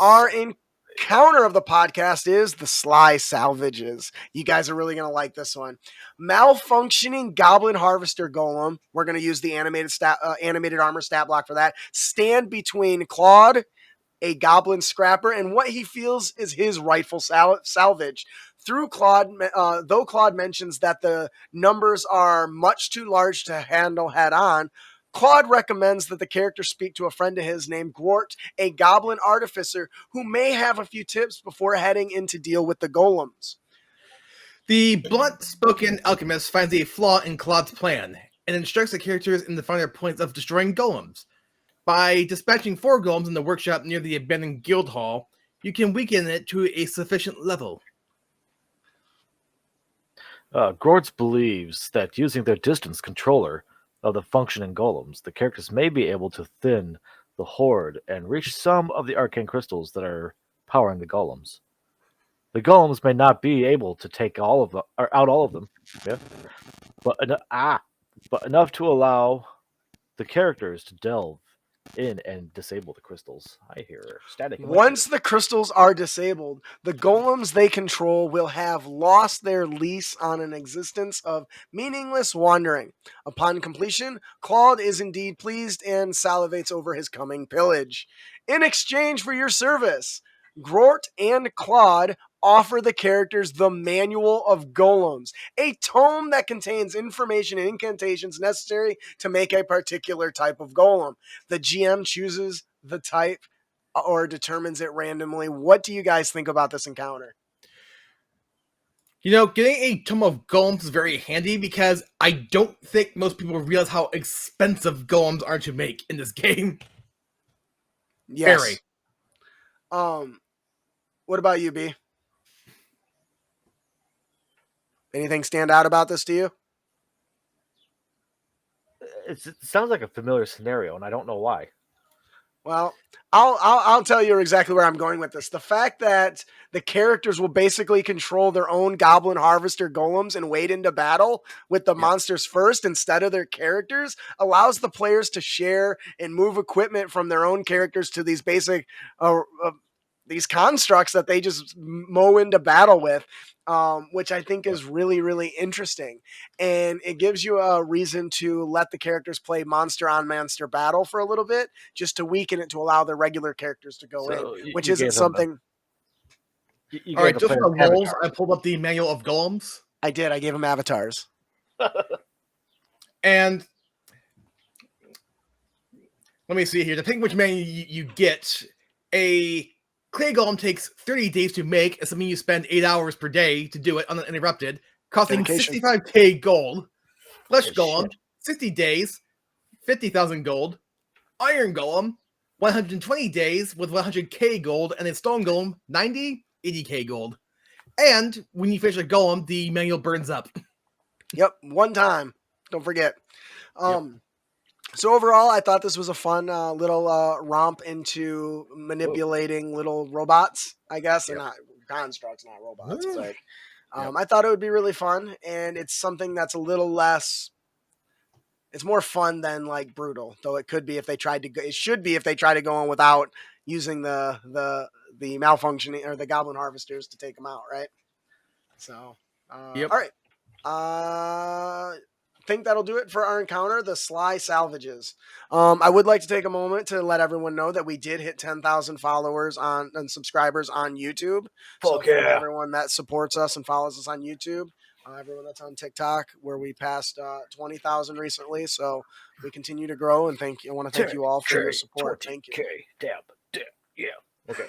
Our encounter of the podcast is the Sly Salvages. You guys are really going to like this one. Malfunctioning Goblin Harvester Golem. We're going to use the animated armor stat block for that. Stand between Claude, a goblin scrapper, and what he feels is his rightful salvage. Through Claude, though Claude mentions that the numbers are much too large to handle head on, Claude recommends that the character speak to a friend of his named 𝙀𝙭𝙥𝙧𝙧𝙧𝙀, a goblin artificer who may have a few tips before heading in to deal with the golems. The blunt-spoken alchemist finds a flaw in Claude's plan and instructs the characters in the finer points of destroying golems. By dispatching 4 golems in the workshop near the abandoned guild hall, you can weaken it to a sufficient level. 𝙀𝙭𝙥𝙧𝙧𝙧𝙧 believes that using their distance controller of the functioning golems, the characters may be able to thin the horde and reach some of the arcane crystals that are powering the golems. The golems may not be able to take all of them, or out all of them, but enough to allow the characters to delve in and disable the crystals. I hear static. Once the crystals are disabled, the golems they control will have lost their lease on an existence of meaningless wandering. Upon completion, Claude is indeed pleased and salivates over his coming pillage. In exchange for your service, 𝙀𝙁 and Claude offer the characters the Manual of Golems, a tome that contains information and incantations necessary to make a particular type of golem. The GM chooses the type or determines it randomly. What do you guys think about this encounter? You know, getting a tome of golems is very handy because I don't think most people realize how expensive golems are to make in this game. Yes. Very. What about you, B? Anything stand out about this to you? It sounds like a familiar scenario, and I don't know why. Well, I'll tell you exactly where I'm going with this. The fact that the characters will basically control their own goblin harvester golems and wade into battle with the monsters first instead of their characters allows the players to share and move equipment from their own characters to these basic these constructs that they just mow into battle with, which I think is really, really interesting. And it gives you a reason to let the characters play monster on monster battle for a little bit, just to weaken it to allow the regular characters to go in, which isn't something. All right, just for the lulz, I pulled up the Manual of Golems. I did. I gave them avatars. And let me see here. Depending which manual you get, a clay golem takes 30 days to make, assuming you spend 8 hours per day to do it uninterrupted, costing 65k gold. Flesh golem, 60 days, 50,000 gold. Iron golem, 120 days with 100k gold, and then stone golem, 80k gold. And when you finish a golem, the manual burns up. Yep, one time. Don't forget. So overall, I thought this was a fun little romp into manipulating little robots, I guess. They're not constructs, not robots. But I thought it would be really fun, and it's something that's a little less. It's more fun than like brutal, though it could be if they tried to. It should be if they try to go on without using the malfunctioning or the goblin harvesters to take them out, right? So, all right. I think that'll do it for our encounter, the Sly Salvages. I would like to take a moment to let everyone know that we did hit 10,000 followers and subscribers on YouTube. So for everyone that supports us and follows us on YouTube, everyone that's on TikTok, where we passed 20,000 recently. So we continue to grow, and I want to thank you all for your support. Thank you. Damn. Yeah. Okay.